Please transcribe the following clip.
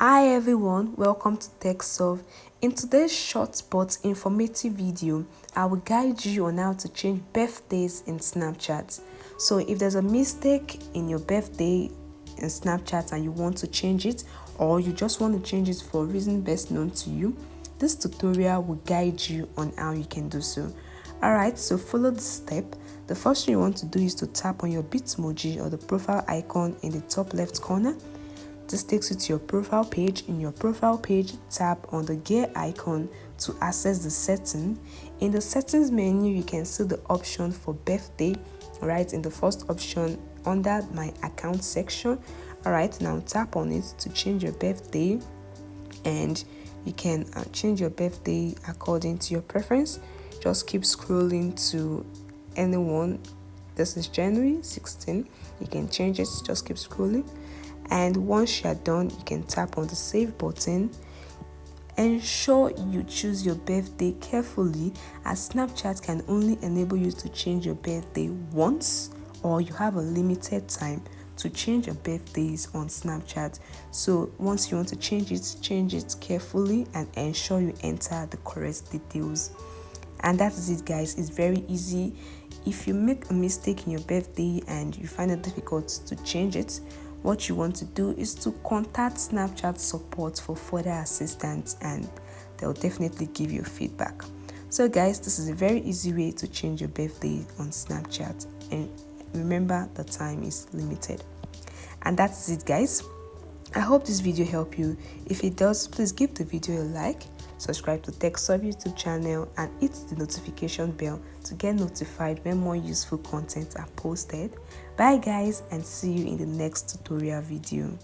Hi everyone, welcome to TechSolve. In today's short but informative video, I will guide you on how to change birthdays in Snapchat. So if there's a mistake in your birthday in Snapchat and you want to change it, or you just want to change it for a reason best known to you, this tutorial will guide you on how you can do so. Alright, so follow the step. The first thing you want to do is to tap on your Bitmoji or the profile icon in the top left corner. This takes you to your profile page. In your profile page, tap on the gear icon to access the setting. In the settings menu, you can see the option for birthday right in the first option under my account section. Alright, now tap on it to change your birthday, and you can change your birthday according to your preference. Just keep scrolling to anyone. This is January 16. You can change it, just keep scrolling. And once you're done, you can tap on the save button. Ensure you choose your birthday carefully, as Snapchat can only enable you to change your birthday once, or you have a limited time to change your birthdays on Snapchat. So once you want to change it carefully and ensure you enter the correct details. And that is it, guys. It's very easy. If you make a mistake in your birthday and you find it difficult to change it, what you want to do is to contact Snapchat support for further assistance, and they'll definitely give you feedback. So guys, this is a very easy way to change your birthday on Snapchat, and remember, the time is limited. And that's it, guys. I hope this video helped you. If it does, please give the video a like, subscribe to TechSolve YouTube channel, and hit the notification bell to get notified when more useful content are posted. Bye guys, and see you in the next tutorial video.